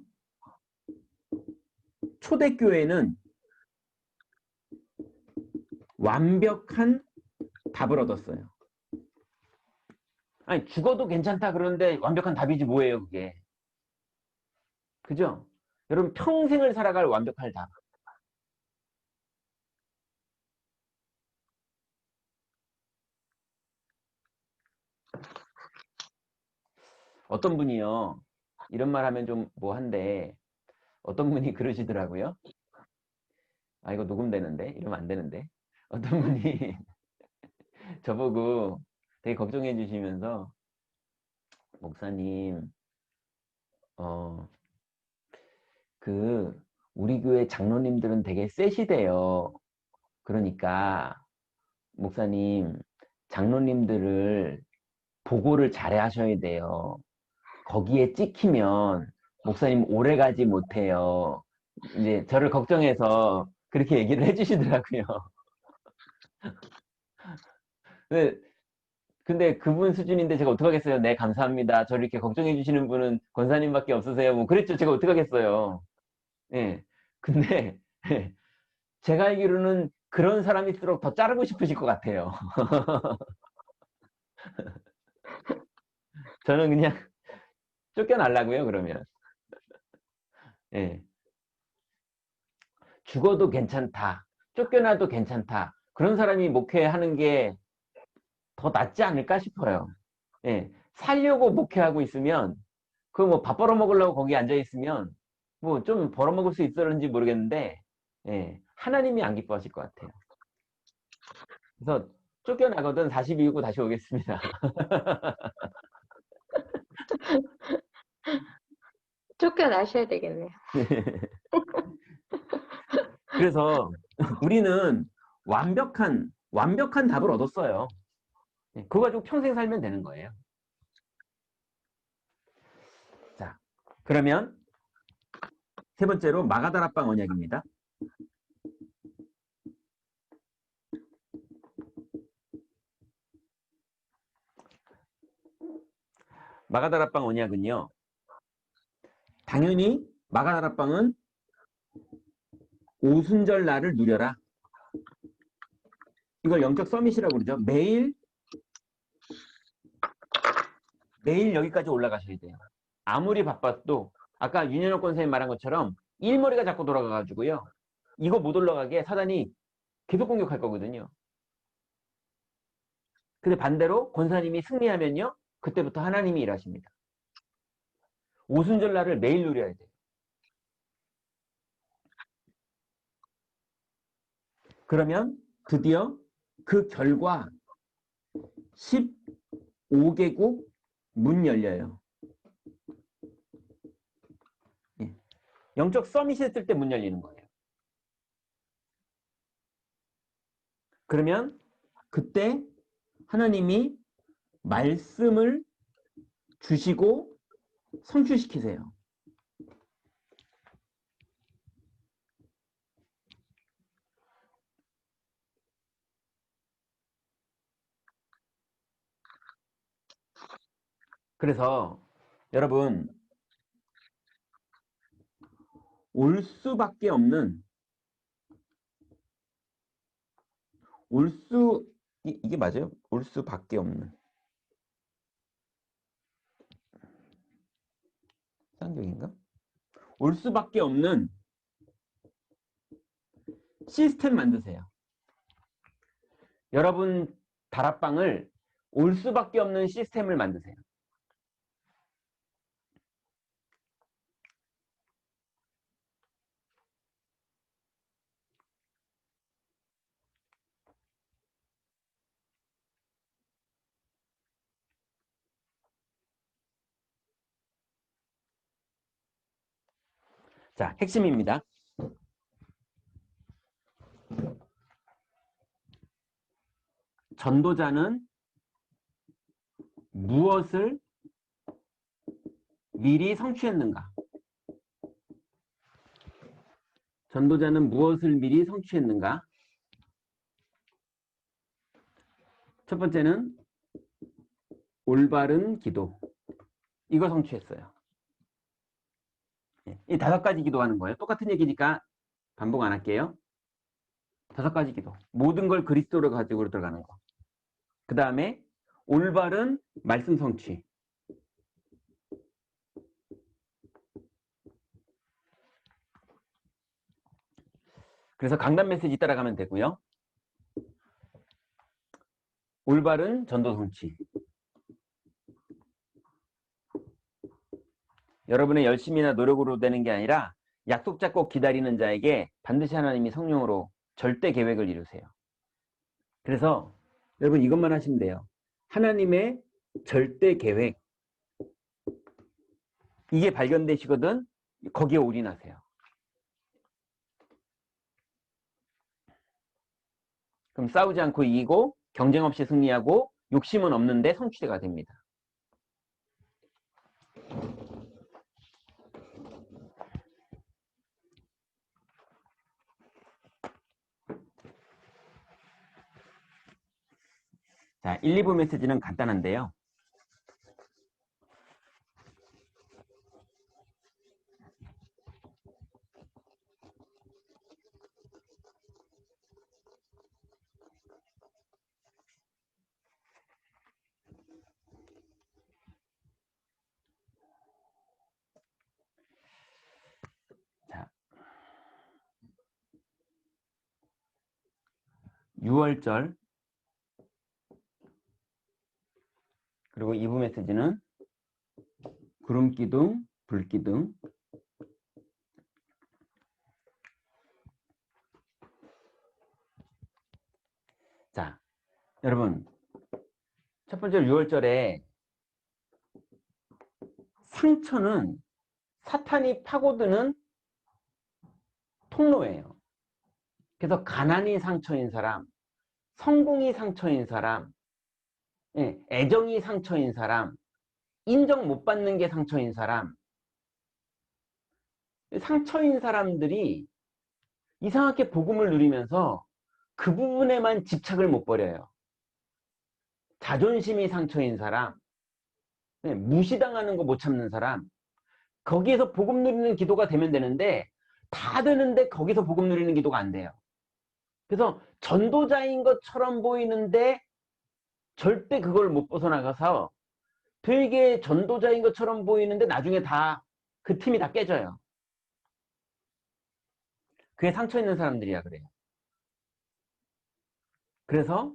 [SPEAKER 1] 초대교회는 완벽한 답을 얻었어요. 아니 죽어도 괜찮다 그러는데 완벽한 답이지 뭐예요 그게. 그죠? 여러분 평생을 살아갈 완벽한 답. 어떤 분이요. 이런 말 하면 좀 뭐한데 어떤 분이 그러시더라고요. 아 이거 녹음되는데 이러면 안 되는데. 어떤 분이 저보고 되게 걱정해 주시면서 목사님 어 그 우리 교회 장로님들은 되게 세시대요. 그러니까 목사님 장로님들을 보고를 잘 하셔야 돼요. 거기에 찍히면 목사님 오래 가지 못해요. 이제 저를 걱정해서 그렇게 얘기를 해주시더라고요. 근데 그분 수준인데 제가 어떡하겠어요. 네, 감사합니다. 저를 이렇게 걱정해 주시는 분은 권사님밖에 없으세요. 뭐 그랬죠. 제가 어떡하겠어요. 예. 근데 제가 알기로는 그런 사람일수록 더 자르고 싶으실 것 같아요. 저는 그냥 쫓겨나려고요, 그러면. 예. 죽어도 괜찮다. 쫓겨나도 괜찮다. 그런 사람이 목회하는 게 더 낫지 않을까 싶어요. 예. 살려고 목회하고 있으면, 그 뭐 밥 벌어먹으려고 거기 앉아있으면, 뭐 좀 벌어먹을 수 있었는지 모르겠는데, 예. 하나님이 안 기뻐하실 것 같아요. 그래서 쫓겨나거든 42고 다시 오겠습니다.
[SPEAKER 2] 쫓겨나셔야 되겠네요.
[SPEAKER 1] 그래서 우리는 완벽한 답을 얻었어요. 그거 가지고 평생 살면 되는 거예요. 그러면 세 번째로 마가다락방 언약입니다. 마가다락방 언약은요. 당연히 마가다락방은 오순절 날을 누려라. 이걸 영적 서밋이라고 그러죠. 매일 여기까지 올라가셔야 돼요. 아무리 바빠도 아까 윤현옥 권사님 말한 것처럼 일머리가 자꾸 돌아가가지고요. 이거 못 올라가게 사단이 계속 공격할 거거든요. 근데 반대로 권사님이 승리하면요. 그때부터 하나님이 일하십니다. 오순절 날을 매일 누려야 돼요. 그러면 드디어 그 결과 15개국 문 열려요. 영적 서밋이 했을 때 문 열리는 거예요. 그러면 그때 하나님이 말씀을 주시고 성취시키세요. 그래서 여러분 올 수밖에 없는 이게 맞아요? 올 수밖에 없는 쌍경인가? 올 수밖에 없는 시스템 만드세요. 여러분 다락방을 올 수밖에 없는 시스템을 만드세요. 자, 핵심입니다. 전도자는 무엇을 미리 성취했는가? 전도자는 무엇을 미리 성취했는가? 첫 번째는 올바른 기도. 이거 성취했어요. 이 5가지 기도하는 거예요. 똑같은 얘기니까 반복 안 할게요. 5가지 기도. 모든 걸 그리스도로 가지고 들어가는 거. 그 다음에 올바른 말씀 성취. 그래서 강단 메시지 따라가면 되고요. 올바른 전도 성취. 여러분의 열심이나 노력으로 되는 게 아니라 약속 잡고 기다리는 자에게 반드시 하나님이 성령으로 절대 계획을 이루세요. 그래서 여러분 이것만 하시면 돼요. 하나님의 절대 계획. 이게 발견되시거든 거기에 올인하세요. 그럼 싸우지 않고 이기고 경쟁 없이 승리하고 욕심은 없는데 성취가 됩니다. 자, 1, 2부 메시지는 간단한데요. 자, 6월절 그리고 2부 메시지는 구름기둥, 불기둥. 자, 여러분 첫 번째 6월절에 상처는 사탄이 파고드는 통로예요. 그래서 가난이 상처인 사람, 성공이 상처인 사람, 애정이 상처인 사람, 인정 못 받는 게 상처인 사람, 상처인 사람들이 이상하게 복음을 누리면서 그 부분에만 집착을 못 버려요. 자존심이 상처인 사람, 무시당하는 거 못 참는 사람, 거기에서 복음 누리는 기도가 되면 되는데 다 되는데 거기서 복음 누리는 기도가 안 돼요. 그래서 전도자인 것처럼 보이는데 절대 그걸 못 벗어나가서 되게 전도자인 것처럼 보이는데 나중에 다 그 팀이 다 깨져요. 그게 상처 있는 사람들이야 그래요. 그래서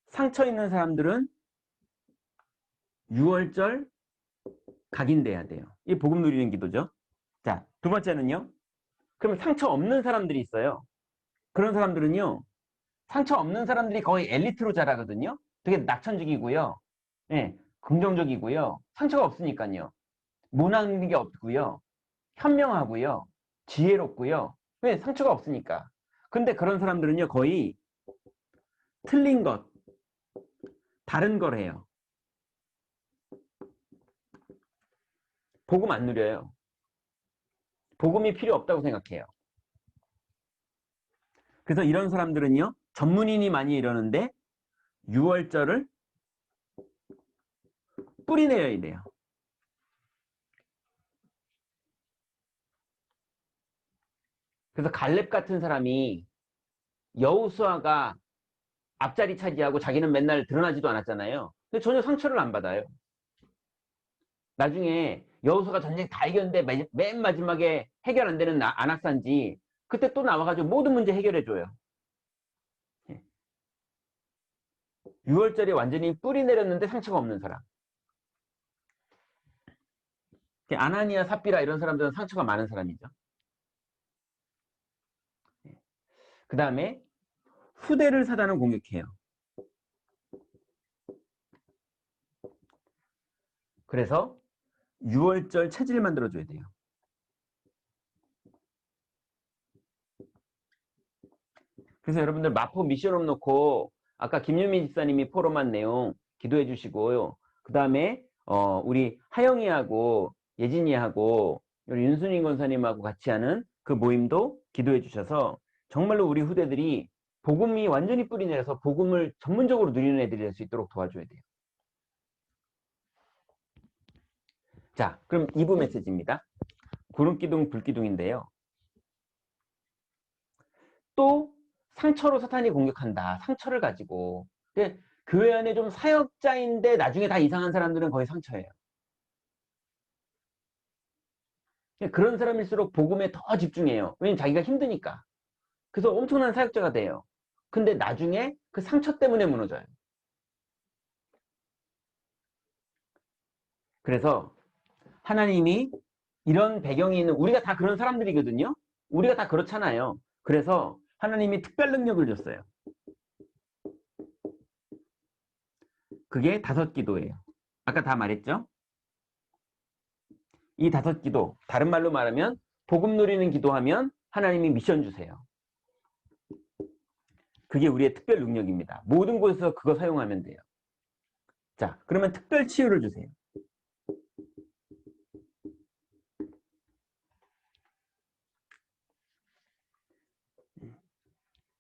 [SPEAKER 1] 상처 있는 사람들은 6월절 각인돼야 돼요. 이게 복음 누리는 기도죠. 자, 두 번째는요. 그러면 상처 없는 사람들이 있어요. 그런 사람들은요. 상처 없는 사람들이 거의 엘리트로 자라거든요. 되게 낙천적이고요. 예, 긍정적이고요. 상처가 없으니까요. 모난 게 없고요. 현명하고요. 지혜롭고요. 왜? 상처가 없으니까. 근데 그런 사람들은요. 거의 틀린 것, 다른 걸 해요. 복음 안 누려요. 복음이 필요 없다고 생각해요. 그래서 이런 사람들은요. 전문인이 많이 이러는데 6월절을 뿌리내려야 돼요. 그래서 갈렙 같은 사람이 여호수아가 앞자리 차지하고 자기는 맨날 드러나지도 않았잖아요. 근데 전혀 상처를 안 받아요. 나중에 여호수아가 전쟁 다 이겼는데 맨 마지막에 해결 안 되는 안악산지 그때 또 나와가지고 모든 문제 해결해줘요. 6월절에 완전히 뿌리 내렸는데 상처가 없는 사람. 아나니아, 삽비라 이런 사람들은 상처가 많은 사람이죠. 그 다음에 후대를 사단은 공격해요. 그래서 6월절 체질을 만들어줘야 돼요. 그래서 여러분들 마포 미션업 놓고 아까 김유미 집사님이 포럼한 내용 기도해 주시고요. 그 다음에 우리 하영이하고 예진이하고 우리 윤순인 권사님하고 같이 하는 그 모임도 기도해 주셔서 정말로 우리 후대들이 복음이 완전히 뿌리 내려서 복음을 전문적으로 누리는 애들이 될 수 있도록 도와줘야 돼요. 자, 그럼 2부 메시지입니다. 구름기둥, 불기둥인데요. 또 상처로 사탄이 공격한다. 상처를 가지고. 근데 교회 안에 좀 사역자인데 나중에 다 이상한 사람들은 거의 상처예요. 그런 사람일수록 복음에 더 집중해요. 왜냐면 자기가 힘드니까. 그래서 엄청난 사역자가 돼요. 근데 나중에 그 상처 때문에 무너져요. 그래서 하나님이 이런 배경이 있는 우리가 다 그런 사람들이거든요. 우리가 다 그렇잖아요. 그래서 하나님이 특별 능력을 줬어요. 그게 5기도예요. 아까 다 말했죠? 이 5기도, 다른 말로 말하면 복음 누리는 기도하면 하나님이 미션 주세요. 그게 우리의 특별 능력입니다. 모든 곳에서 그거 사용하면 돼요. 자, 그러면 특별 치유를 주세요.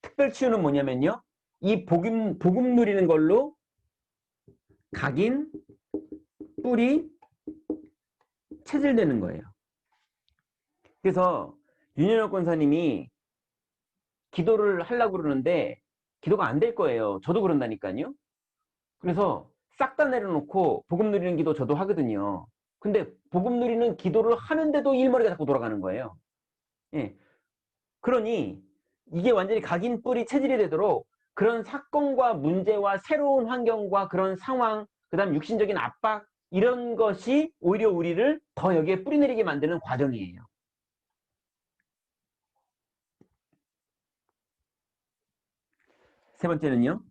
[SPEAKER 1] 특별 치유는 뭐냐면요. 이 복음 누리는 걸로 각인, 뿌리, 체질되는 거예요. 그래서 윤현혁 권사님이 기도를 하려고 그러는데 기도가 안 될 거예요. 저도 그런다니까요. 그래서 싹 다 내려놓고 복음 누리는 기도 저도 하거든요. 근데 복음 누리는 기도를 하는데도 일머리가 자꾸 돌아가는 거예요. 예. 그러니 이게 완전히 각인 뿌리 체질이 되도록 그런 사건과 문제와 새로운 환경과 그런 상황, 그 다음 육신적인 압박 이런 것이 오히려 우리를 더 여기에 뿌리내리게 만드는 과정이에요. 세 번째는요.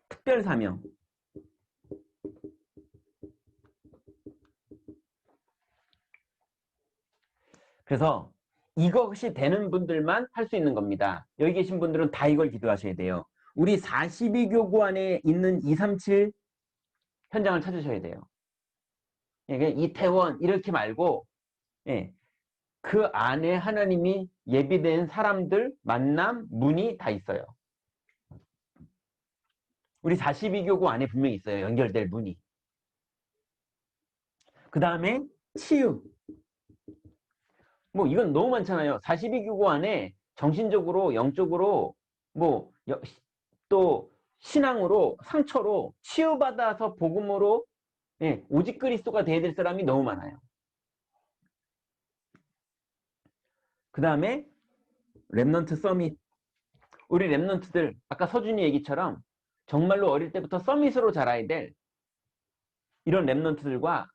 [SPEAKER 1] 특별 사명. 그래서 이것이 되는 분들만 할 수 있는 겁니다. 여기 계신 분들은 다 이걸 기도하셔야 돼요. 우리 42교구 안에 있는 237 현장을 찾으셔야 돼요. 이태원 이렇게 말고 예, 그 안에 하나님이 예비된 사람들, 만남, 문이 다 있어요. 우리 42교구 안에 분명히 있어요. 연결될 문이. 그 다음에 치유. 뭐 이건 너무 많잖아요. 42교구 안에 정신적으로, 영적으로, 뭐 또 신앙으로, 상처로 치유받아서 복음으로 예, 오직 그리스도가 돼야 될 사람이 너무 많아요. 그 다음에 렘넌트 서밋. 우리 렘넌트들 아까 서준이 얘기처럼 정말로 어릴 때부터 서밋으로 자라야 될 이런 렘넌트들과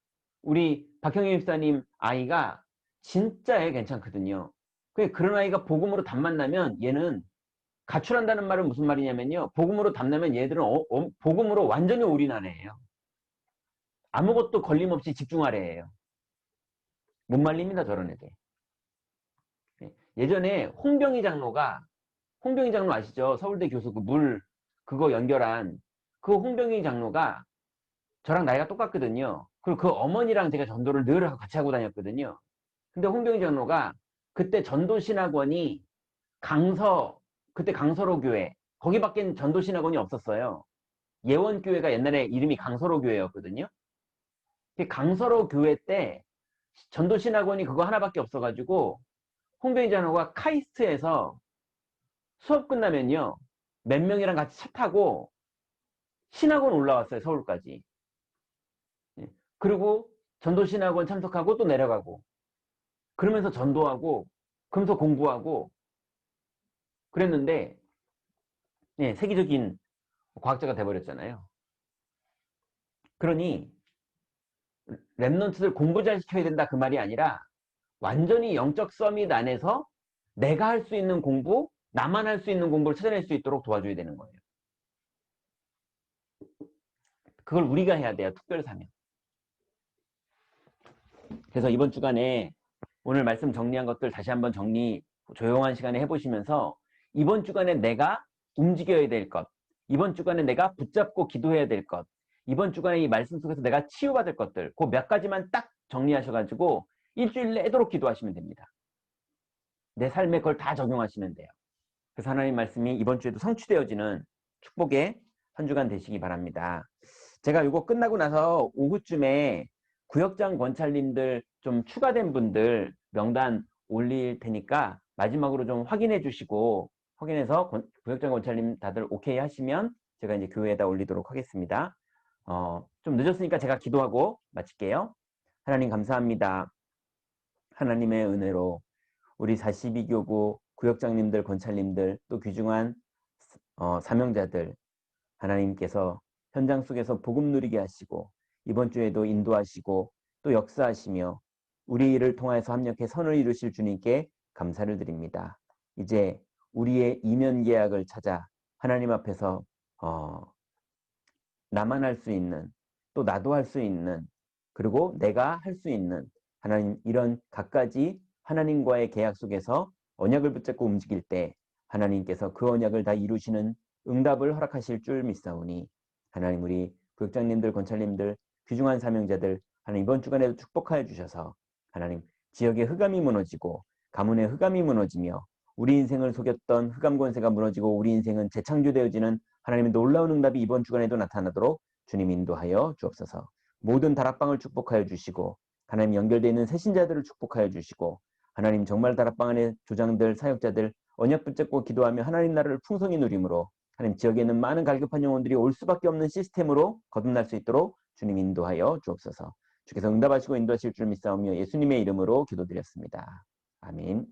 [SPEAKER 1] 우리 박형희 집사님 아이가 진짜 애 괜찮거든요. 그런 아이가 복음으로 답 만나면 얘는 가출한다는 말은 무슨 말이냐면요. 복음으로 답나면 얘들은 복음으로 완전히 올인한 애예요. 아무것도 걸림없이 집중하래 해요. 못 말립니다, 저런 애들. 예전에 홍병희 장로 아시죠? 서울대 교수 그 물 그거 연결한 그 홍병희 장로가 저랑 나이가 똑같거든요. 그리고 그 어머니랑 제가 전도를 늘 같이 하고 다녔거든요. 근데 홍병희 장로가 그때 전도신학원이 그때 강서로 교회, 거기밖엔 전도신학원이 없었어요. 예원교회가 옛날에 이름이 강서로 교회였거든요. 강서로 교회 때 전도신학원이 그거 하나밖에 없어가지고 홍병희 장로가 카이스트에서 수업 끝나면요. 몇 명이랑 같이 차 타고 신학원 올라왔어요. 서울까지. 그리고 전도신학원 참석하고 또 내려가고 그러면서 전도하고 그러면서 공부하고 그랬는데 세계적인 과학자가 돼버렸잖아요. 그러니 랩런트들 공부 잘 시켜야 된다 그 말이 아니라 완전히 영적 서밋 안에서 내가 할 수 있는 공부, 나만 할 수 있는 공부를 찾아낼 수 있도록 도와줘야 되는 거예요. 그걸 우리가 해야 돼요. 특별 사명. 그래서 이번 주간에 오늘 말씀 정리한 것들 다시 한번 조용한 시간에 해보시면서 이번 주간에 내가 움직여야 될 것, 이번 주간에 내가 붙잡고 기도해야 될 것, 이번 주간에 이 말씀 속에서 내가 치유받을 것들, 그 몇 가지만 딱 정리하셔가지고 일주일 내도록 기도하시면 됩니다. 내 삶에 그걸 다 적용하시면 돼요. 그래서 하나님 말씀이 이번 주에도 성취되어지는 축복의 한 주간 되시기 바랍니다. 제가 이거 끝나고 나서 오후쯤에 구역장 권찰님들 좀 추가된 분들 명단 올릴 테니까 마지막으로 좀 확인해 주시고 확인해서 구역장 권찰님 다들 오케이 하시면 제가 이제 교회에다 올리도록 하겠습니다. 좀 늦었으니까 제가 기도하고 마칠게요. 하나님 감사합니다. 하나님의 은혜로 우리 42교구 구역장님들, 권찰님들, 또 귀중한 사명자들 하나님께서 현장 속에서 복음 누리게 하시고 이번 주에도 인도하시고 또 역사하시며 우리 일을 통하여서 합력해 선을 이루실 주님께 감사를 드립니다. 이제 우리의 이면 계약을 찾아 하나님 앞에서 나만 할 수 있는 또 나도 할 수 있는 그리고 내가 할 수 있는 하나님 이런 갖가지 하나님과의 계약 속에서 언약을 붙잡고 움직일 때 하나님께서 그 언약을 다 이루시는 응답을 허락하실 줄 믿사오니 하나님 우리 구역장님들, 권찰님들, 귀중한 사명자들 하나님 이번 주간에도 축복하여 주셔서 하나님 지역의 흑암이 무너지고 가문의 흑암이 무너지며 우리 인생을 속였던 흑암 권세가 무너지고 우리 인생은 재창조되어지는 하나님의 놀라운 응답이 이번 주간에도 나타나도록 주님 인도하여 주옵소서. 모든 다락방을 축복하여 주시고 하나님 연결되어 있는 새신자들을 축복하여 주시고 하나님 정말 다락방 안에 조장들, 사역자들 언약 붙잡고 기도하며 하나님 나라를 풍성히 누림으로 하나님 지역에 있는 많은 갈급한 영혼들이 올 수밖에 없는 시스템으로 거듭날 수 있도록 주님 인도하여 주옵소서. 주께서 응답하시고 인도하실 줄 믿사오며 예수님의 이름으로 기도드렸습니다. 아멘.